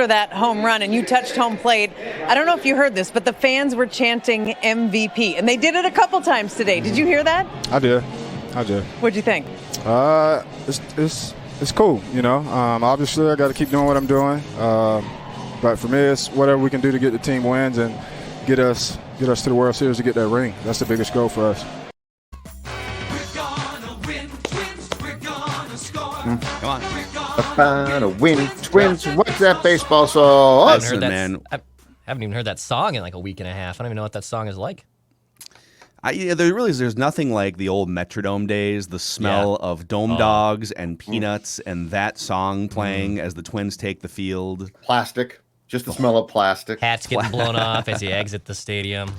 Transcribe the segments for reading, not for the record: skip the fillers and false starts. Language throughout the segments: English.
for that home run and you touched home plate, I don't know if you heard this, but the fans were chanting MVP, and they did it a couple times today. Did you hear that? I did. What'd you think? It's cool, you know. Obviously, I got to keep doing what I'm doing. But for me, it's whatever we can do to get the team wins and get us to the World Series to get that ring. That's the biggest goal for us. Come on. To win, Twins. What's that baseball song? Listen, man. I haven't even heard that song in like a week and a half. I don't even know what that song is like. There's nothing like the old Metrodome days, the smell of dome dogs and peanuts and that song playing as the Twins take the field. Plastic. Just the smell of plastic. Hats getting blown off as you exit the stadium.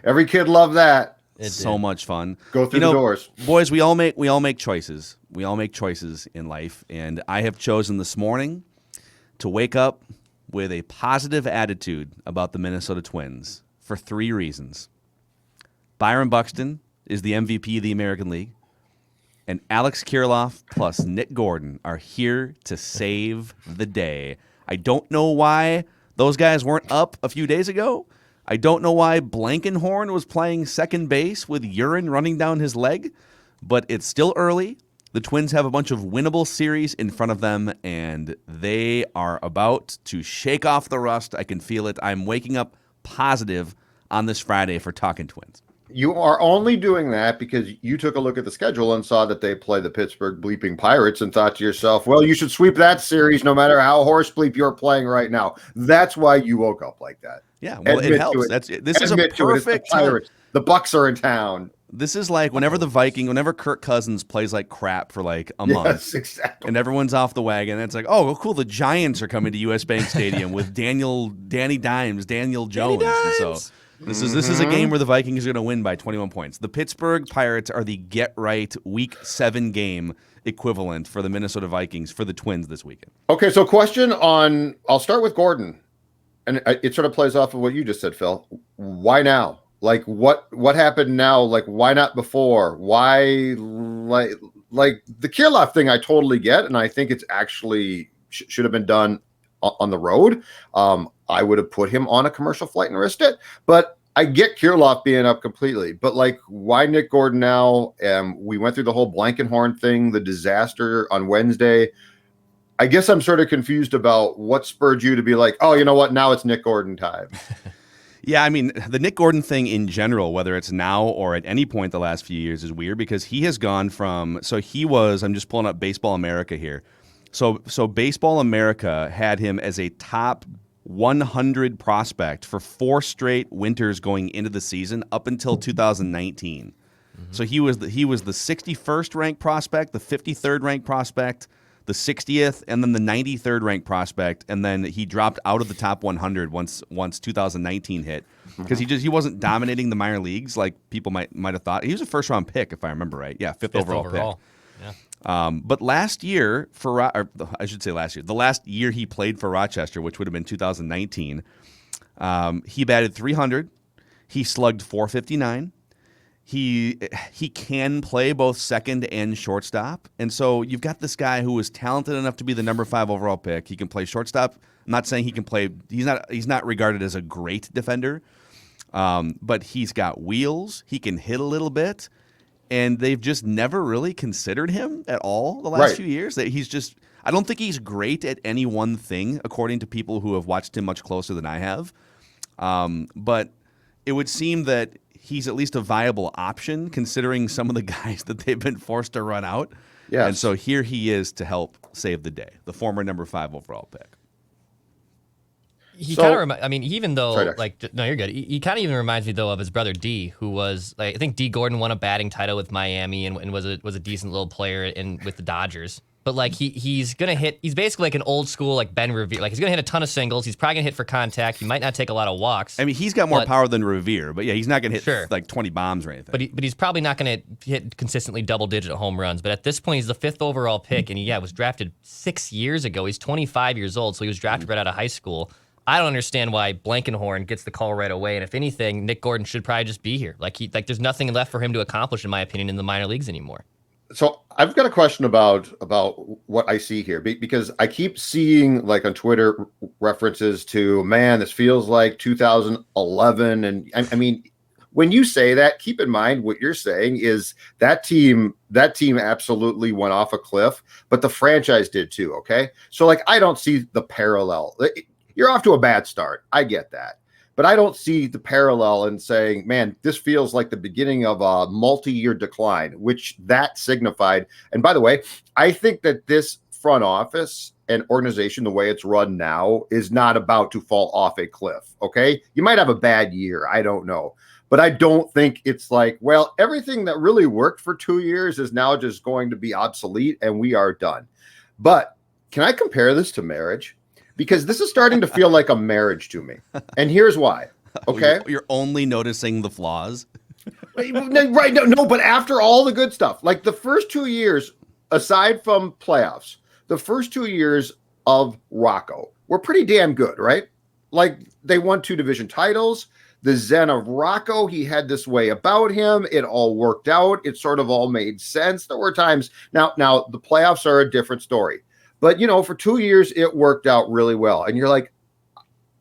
Every kid loved that. So much fun. Go through the doors. Boys, we all make choices. We all make choices in life, and I have chosen this morning to wake up with a positive attitude about the Minnesota Twins for 3 reasons. Byron Buxton is the MVP of the American League, and Alex Kirilloff plus Nick Gordon are here to save the day. I don't know why those guys weren't up a few days ago. I don't know why Blankenhorn was playing second base with urine running down his leg, but it's still early. The Twins have a bunch of winnable series in front of them, and they are about to shake off the rust. I can feel it. I'm waking up positive on this Friday for Talking Twins. You are only doing that because you took a look at the schedule and saw that they play the Pittsburgh bleeping Pirates and thought to yourself, well, you should sweep that series no matter how horse bleep you're playing right now. That's why you woke up like that. Yeah, well, it helps. This is a perfect time. The Bucks are in town. This is like whenever Kirk Cousins plays like crap for like a month. Yes, exactly. And everyone's off the wagon. It's like, oh, cool, the Giants are coming to US Bank Stadium with Danny Dimes, Daniel Jones. And so this is a game where the Vikings are going to win by 21 points. The Pittsburgh Pirates are the get-right Week 7 game equivalent for the Minnesota Vikings for the Twins this weekend. Okay, so I'll start with Gordon. And it sort of plays off of what you just said, Phil. Why now? Like, what happened now? Like, why not before? Why, like the Kirilloff thing I totally get, and I think it's actually should have been done on the road. I would have put him on a commercial flight and risked it. But I get Kirilloff being up completely. But, like, why Nick Gordon now? We went through the whole Blankenhorn thing, the disaster on Wednesday. I guess I'm sort of confused about what spurred you to be like, oh, you know what? Now it's Nick Gordon time. Yeah, I mean, the Nick Gordon thing in general, whether it's now or at any point the last few years, is weird because he has gone from – I'm just pulling up Baseball America here. So Baseball America had him as a top 100 prospect for 4 straight winters going into the season up until 2019. So he was the 61st ranked prospect, the 53rd ranked prospect, the 60th, and then the 93rd ranked prospect, and then he dropped out of the top 100 once 2019 hit because he wasn't dominating the minor leagues like people might have thought. He was a first round pick if I remember right. Yeah, fifth overall pick. Yeah. But last year the last year he played for Rochester, which would have been 2019, he batted 300. He slugged .459. He can play both second and shortstop. And so you've got this guy who is talented enough to be the number 5 overall pick. He can play shortstop. I'm not saying he can play – he's not regarded as a great defender. But he's got wheels. He can hit a little bit. And they've just never really considered him at all the last few years. That he's just – I don't think he's great at any one thing, according to people who have watched him much closer than I have. But it would seem that – he's at least a viable option considering some of the guys that they've been forced to run out. Yes. And so here he is to help save the day, the former number 5 overall pick. He kind of even though, no, you're good. He kind of even reminds me, though, of his brother D, who was, like, I think D. Gordon won a batting title with Miami and was a decent little player with the Dodgers. But, like, he's going to hit – he's basically like an old school, like, Ben Revere. Like, he's going to hit a ton of singles. He's probably going to hit for contact. He might not take a lot of walks. I mean, he's got more power than Revere. But, yeah, he's not going to hit, like, 20 bombs or anything. But he's probably not going to hit consistently double-digit home runs. But at this point, he's the 5th overall pick. And, was drafted 6 years ago. He's 25 years old, so he was drafted right out of high school. I don't understand why Blankenhorn gets the call right away. And if anything, Nick Gordon should probably just be here. Like, there's nothing left for him to accomplish, in my opinion, in the minor leagues anymore. So I've got a question about what I see here, because I keep seeing like on Twitter references to, man, this feels like 2011. And I mean, when you say that, keep in mind what you're saying is that team absolutely went off a cliff, but the franchise did too. Okay. So like, I don't see the parallel. You're off to a bad start. I get that. But I don't see the parallel in saying, man, this feels like the beginning of a multi-year decline, which that signified. And by the way, I think that this front office and organization, the way it's run now, is not about to fall off a cliff. Okay. You might have a bad year. I don't know. But I don't think it's like, well, everything that really worked for 2 years is now just going to be obsolete and we are done. But can I compare this to marriage? Because this is starting to feel like a marriage to me. And here's why. Okay. You're only noticing the flaws. Right. No, but after all the good stuff, like the first 2 years, aside from playoffs, the first 2 years of Rocco were pretty damn good, right? Like they won 2 division titles. The zen of Rocco, he had this way about him. It all worked out. It sort of all made sense. There were times. Now the playoffs are a different story. But, you know, for 2 years, it worked out really well. And you're like,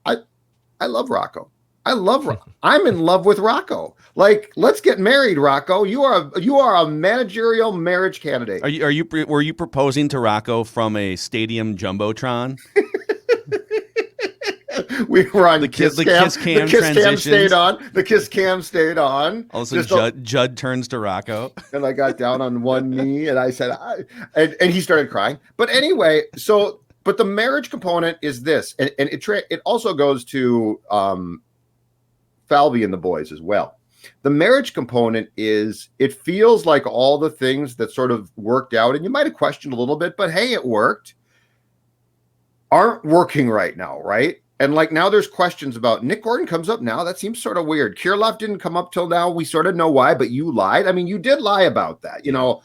I love Rocco. I'm in love with Rocco. Like, let's get married, Rocco. You are a managerial marriage candidate. Were you proposing to Rocco from a stadium jumbotron? We were on the kiss cam. The kiss cam stayed on. The kiss cam stayed on. Also, Judd turns to Rocco, and I got down on one knee, and I said, and he started crying. But anyway, but the marriage component is this, and it also goes to Falvey and the boys as well. The marriage component is, it feels like all the things that sort of worked out, and you might have questioned a little bit, but hey, it worked, aren't working right now, right? And like now there's questions about Nick Gordon comes up now. That seems sort of weird. Kirilloff didn't come up till now. We sort of know why, but you lied. I mean, you did lie about that, you know,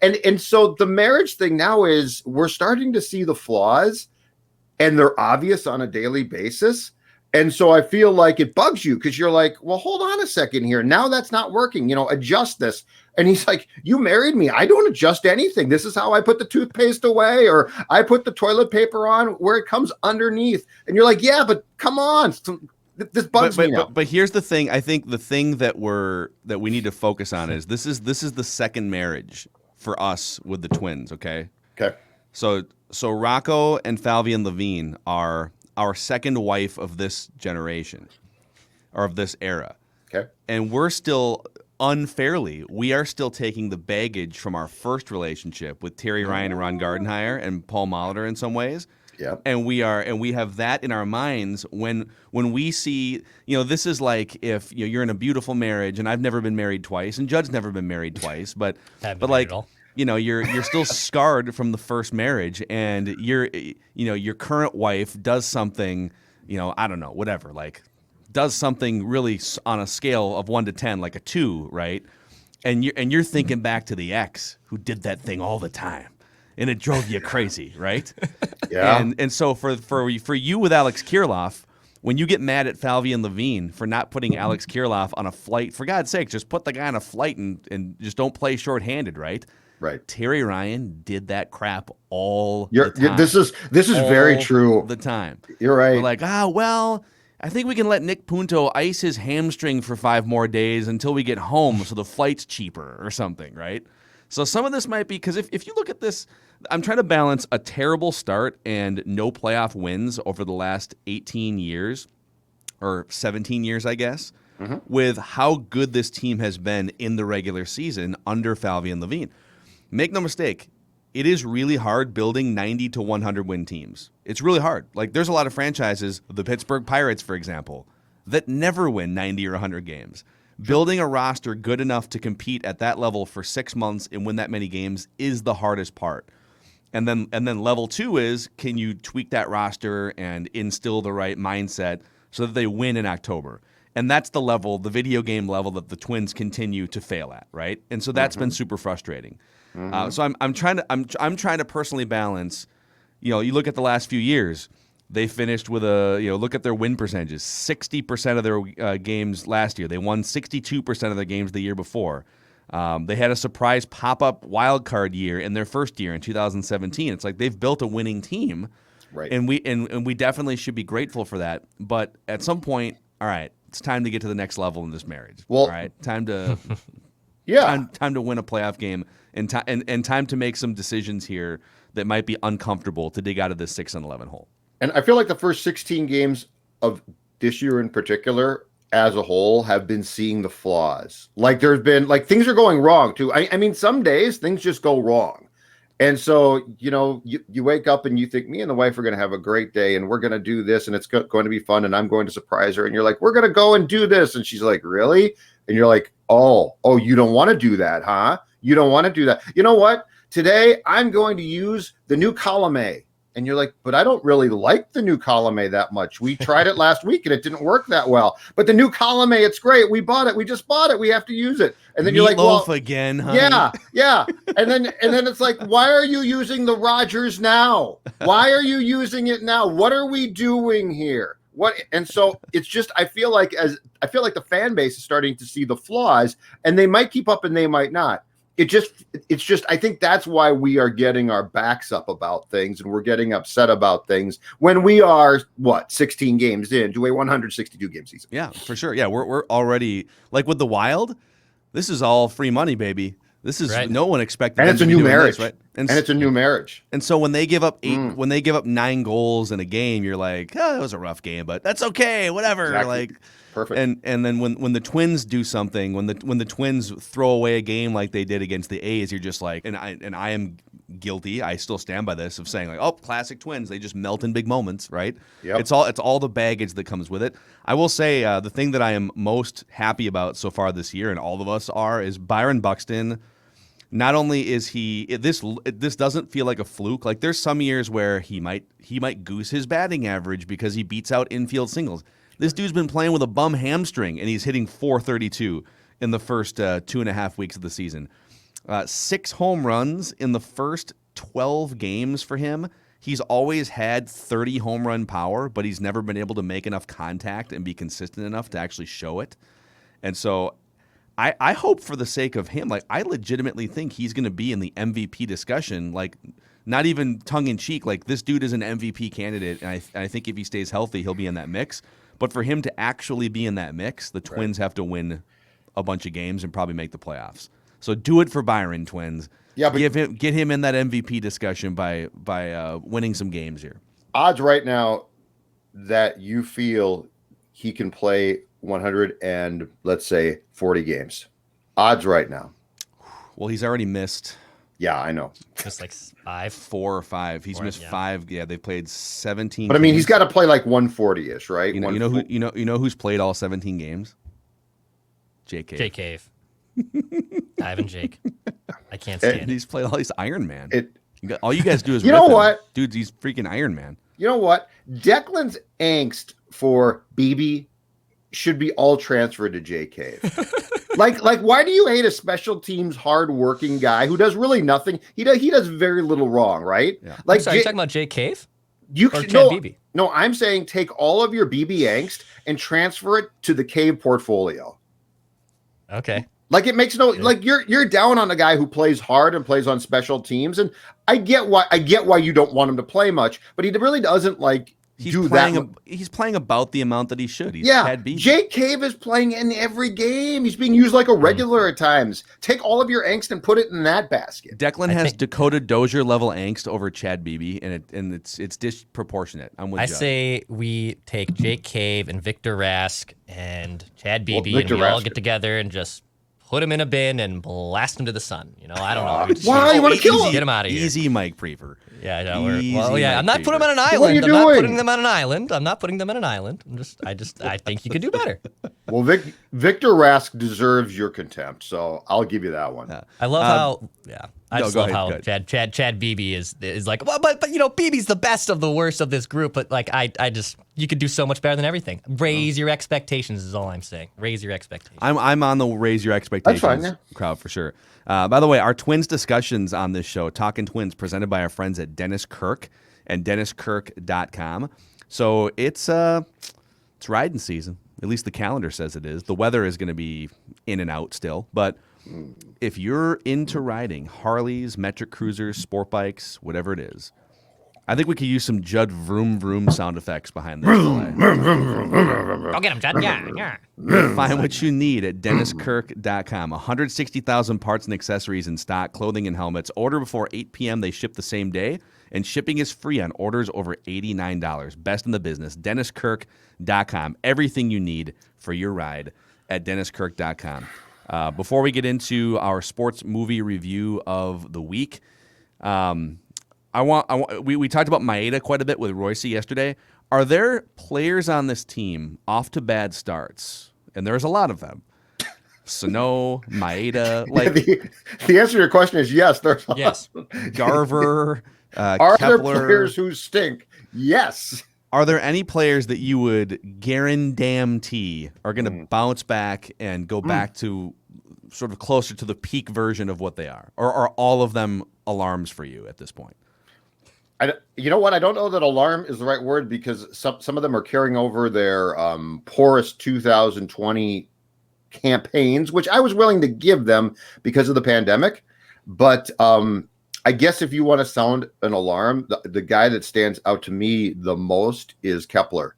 and so the marriage thing now is we're starting to see the flaws and they're obvious on a daily basis. And so I feel like it bugs you because you're like, well, hold on a second here. Now that's not working, you know, adjust this. And he's like, you married me. I don't adjust anything. This is how I put the toothpaste away, or I put the toilet paper on where it comes underneath. And you're like, yeah, but come on. This bugs me now. But here's the thing. I think the thing that we need to focus on is this is the second marriage for us with the Twins. Okay. Okay. So Rocco and Falvey and Levine are our second wife of this generation or of this era. Okay. And we're still we are still taking the baggage from our first relationship with Terry Ryan and Ron Gardenhire and Paul Molitor in some ways. Yeah. And we have that in our minds when we see, you know, this is like if you're in a beautiful marriage, and I've never been married twice, and Judd's never been married twice, but like, you know, you're still scarred from the first marriage, and your current wife does something, you know, I don't know, whatever, like does something really on a scale of 1 to 10, like a 2, right? And you're thinking back to the ex who did that thing all the time, and it drove you crazy, right? Yeah. And so for you with Alex Kirilloff, when you get mad at Falvey and Levine for not putting Alex Kirilloff on a flight, for God's sake, just put the guy on a flight and just don't play shorthanded, right? Right. Terry Ryan did that crap all the time. This is very true. All the time. You're right. We're like, well, I think we can let Nick Punto ice his hamstring for 5 more days until we get home so the flight's cheaper or something, right? So some of this might be, because if you look at this, I'm trying to balance a terrible start and no playoff wins over the last 18 years, or 17 years, I guess, with how good this team has been in the regular season under Falvey and Levine. Make no mistake, it is really hard building 90 to 100 win teams. It's really hard. Like, there's a lot of franchises, the Pittsburgh Pirates, for example, that never win 90 or 100 games. Building a roster good enough to compete at that level for 6 months and win that many games is the hardest part. And then level 2 is, can you tweak that roster and instill the right mindset so that they win in October? And that's the level, the video game level, that the Twins continue to fail at, right? And so that's been super frustrating. So I'm trying to personally balance. You know, you look at the last few years, they finished with look at their win percentages. 60% of their games last year. They won 62% of their games the year before. They had a surprise pop-up wild card year in their first year in 2017. It's like they've built a winning team, Right. and we definitely should be grateful for that. But at some point, all right, it's time to get to the next level in this marriage. Well, all right, time to time to win a playoff game, and time to make some decisions here that might be uncomfortable to dig out of this 6-11 hole. And I feel like the first 16 games of this year in particular, as a whole, have been seeing the flaws. Like there's been things are going wrong too. I mean, some days things just go wrong. And so, you wake up and you think me and the wife are going to have a great day and we're going to do this and it's going to be fun and I'm going to surprise her. And you're like, we're going to go and do this. And she's like, really? And you're like, oh, you don't want to do that, huh? You don't want to do that. You know what? Today I'm going to use the new column A. And you're like, but I don't really like the new column A that much. We tried it last week and it didn't work that well. But the new column A, it's great. We bought it. We just bought it. We have to use it. And then you're like, well, again, honey. Yeah. And then it's like, why are you using the Rogers now? Why are you using it now? What are we doing here? And so it's just, I feel like the fan base is starting to see the flaws, and they might keep up and they might not. It's just, I think that's why we are getting our backs up about things and we're getting upset about things when we are 16 games into a 162 game season. Yeah, for sure. Yeah, we're already like with the Wild. This is all free money, baby. This is right. No one expected. And it's a new marriage, this, right? And it's a new marriage. And so when they give up 9 goals in a game, you're like, oh, that was a rough game, but that's okay, whatever. Exactly. Like. Perfect. And then when the Twins do something, when the Twins throw away a game like they did against the A's, you're just like, and I am guilty. I still stand by this of saying like, oh, classic Twins. They just melt in big moments, right? Yep. It's all the baggage that comes with it. I will say the thing that I am most happy about so far this year, and all of us are, is Byron Buxton. Not only is this doesn't feel like a fluke. Like there's some years where he might goose his batting average because he beats out infield singles. This dude's been playing with a bum hamstring, and he's hitting .432 in the first 2.5 weeks of the season. 6 home runs in the first 12 games for him. He's always had 30 home run power, but he's never been able to make enough contact and be consistent enough to actually show it. And so I hope for the sake of him, like I legitimately think he's going to be in the MVP discussion, like not even tongue-in-cheek, like this dude is an MVP candidate, and I think if he stays healthy, he'll be in that mix. But for him to actually be in that mix, the Twins have to win a bunch of games and probably make the playoffs. So do it for Byron, Twins. Yeah, but get him in that MVP discussion by winning some games here. Odds right now that you feel he can play 100 and let's say 40 games. Odds right now. Well, he's already missed. Yeah, I know. Just like 4 or 5. He's missed 5. Yeah, they've played 17. But I mean, he's got to play like 140-ish, right? You know who's played all 17 games? Jake Cave. Jake Cave. Ivan Jake. I can't stand it. He's played all these Iron Man. All you guys do is you know what, dude? He's freaking Iron Man. You know what? Declan's angst for BB should be all transferred to Jake Cave. Like, why do you hate a special teams hard-working guy who does really nothing? He does very little wrong, right? Yeah. Like, sorry, you're talking about Jake Cave? Chad Beebe? No, I'm saying take all of your BB angst and transfer it to the Cave portfolio. Okay. Like it makes like you're down on a guy who plays hard and plays on special teams, and I get why you don't want him to play much, but he really doesn't he's playing about the amount that he should. Jake Cave is playing in every game. He's being used like a regular at times. Take all of your angst and put it in that basket. Declan has Dakota Dozier level angst over Chad Beebe, and it's disproportionate. I'm with Judd. I say we take Jake Cave and Victor Rask and Chad Beebe, and we all get together and just put him in a bin and blast him to the sun. I don't know. Why you want to kill him? Get him out of here. Easy, Mike Prever. Yeah, I know. I'm not putting them on an island. What are you doing? I'm not putting them on an island. I'm not putting them on an island. I think you could do better. Well, Victor Rask deserves your contempt, so I'll give you that one. Yeah. I love how. Yeah. I just love how Chad Beebe is like, well, but Beebe's the best of the worst of this group. But like, you could do so much better than everything. Raise your expectations is all I'm saying. Raise your expectations. I'm on the raise your expectations crowd for sure. By the way, our Twins discussions on this show, Talking Twins, presented by our friends at Dennis Kirk and DennisKirk.com. So it's riding season. At least the calendar says it is. The weather is going to be in and out still, but If you're into riding Harleys, metric cruisers, sport bikes, whatever it is, I think we could use some Judd vroom vroom sound effects behind this delay. Go get him, Judd. Yeah. Find what you need at DennisKirk.com. 160,000 parts and accessories in stock, clothing and helmets. Order before 8 p.m. They ship the same day, and shipping is free on orders over $89. Best in the business. DennisKirk.com. Everything you need for your ride at DennisKirk.com. Before we get into our sports movie review of the week, we talked about Maeda quite a bit with Royce yesterday. Are there players on this team off to bad starts? And there's a lot of them. Sano, Maeda, like the answer to your question is yes. There's yes. Garver, Are Kepler. there players who stink? Yes. Are there any players that you would guarantee are going to bounce back and go back to sort of closer to the peak version of what they are? Or are all of them alarms for you at this point? You know what? I don't know that alarm is the right word, because some of them are carrying over their poorest 2020 campaigns, which I was willing to give them because of the pandemic. But I guess if you want to sound an alarm, the guy that stands out to me the most is Kepler,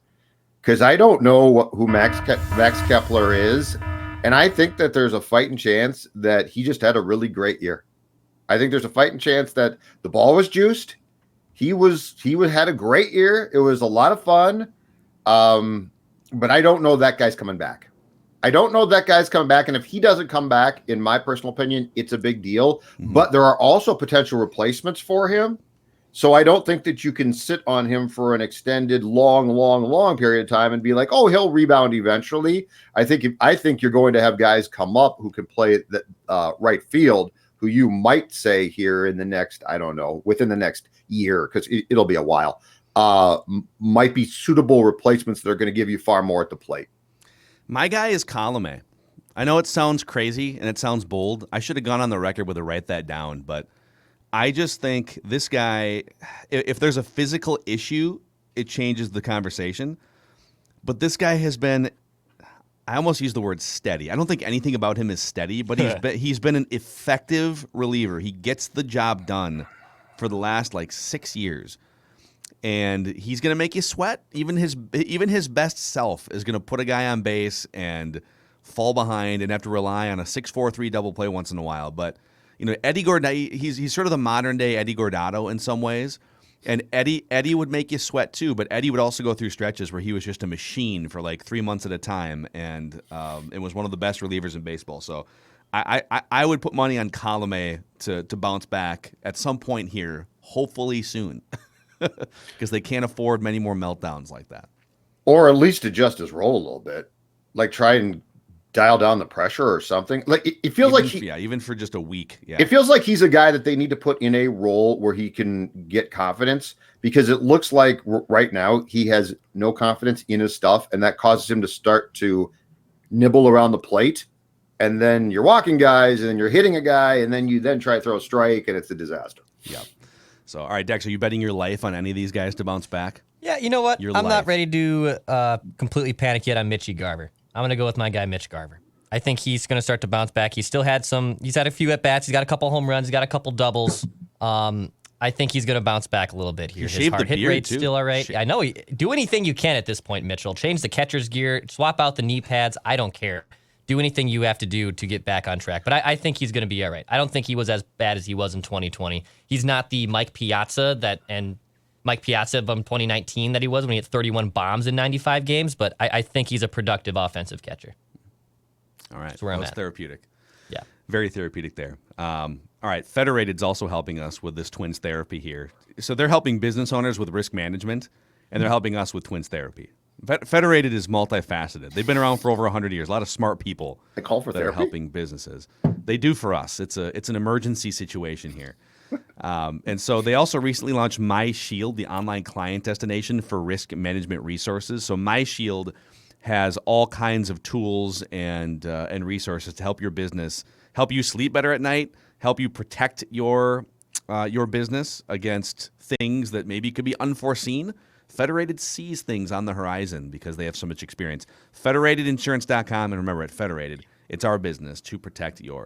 because I don't know who Max Kepler is. And I think that there's a fighting chance that he just had a really great year. I think there's a fighting chance that the ball was juiced. He had a great year. It was a lot of fun. But I don't know that guy's coming back. And if he doesn't come back, in my personal opinion, it's a big deal. Mm-hmm. But there are also potential replacements for him. So I don't think that you can sit on him for an extended, long period of time and be like, oh, he'll rebound eventually. I think you're going to have guys come up who can play the right field, who you might say here in the next, I don't know, within the next year, because it'll be a while, might be suitable replacements that are going to give you far more at the plate. My guy is Colome. I know it sounds crazy and it sounds bold. I should have gone on the record with write that down, but I just think this guy, if there's a physical issue, it changes the conversation. But this guy has been, I almost use the word steady. I don't think anything about him is steady, but he's been an effective reliever. He gets the job done for the last 6 years. And he's going to make you sweat. Even his best self is going to put a guy on base and fall behind and have to rely on a 6-4-3 double play once in a while. But Eddie Gordado, he's sort of the modern day Eddie Gordado in some ways. And Eddie would make you sweat too, but Eddie would also go through stretches where he was just a machine for 3 months at a time, and it was one of the best relievers in baseball. So I would put money on Colome to bounce back at some point here, hopefully soon, because they can't afford many more meltdowns like that. Or at least adjust his role a little bit, try and dial down the pressure or something. It feels even for just a week. Yeah, it feels like he's a guy that they need to put in a role where he can get confidence, because it looks like right now he has no confidence in his stuff, and that causes him to start to nibble around the plate. And then you're walking guys, and then you're hitting a guy, and then you try to throw a strike, and it's a disaster. Yeah. So, all right, Dex, are you betting your life on any of these guys to bounce back? Yeah, you know what? I'm not ready to completely panic yet on Mitchie Garver. I'm going to go with my guy, Mitch Garver. I think he's going to start to bounce back. He's had a few at-bats. He's got a couple home runs. He's got a couple doubles. I think he's going to bounce back a little bit here. His hard hit rate's still all right. I know. Do anything you can at this point, Mitchell. Change the catcher's gear. Swap out the knee pads. I don't care. Do anything you have to do to get back on track. But I think he's going to be all right. I don't think he was as bad as he was in 2020. He's not the Mike Piazza from 2019 that he was when he hit 31 bombs in 95 games, but I think he's a productive offensive catcher. All right. That's where I'm at. Therapeutic. Yeah. Very therapeutic there. All right. Federated's also helping us with this Twins therapy here. So they're helping business owners with risk management, and they're helping us with Twins therapy. Federated is multifaceted. They've been around for over 100 years. A lot of smart people they call for that therapy? Are helping businesses. They do for us. It's an emergency situation here. And so they also recently launched MyShield, the online client destination for risk management resources. So MyShield has all kinds of tools and resources to help your business, help you sleep better at night, help you protect your business against things that maybe could be unforeseen. Federated sees things on the horizon because they have so much experience. Federatedinsurance.com, and remember, at Federated, it's our business to protect yours.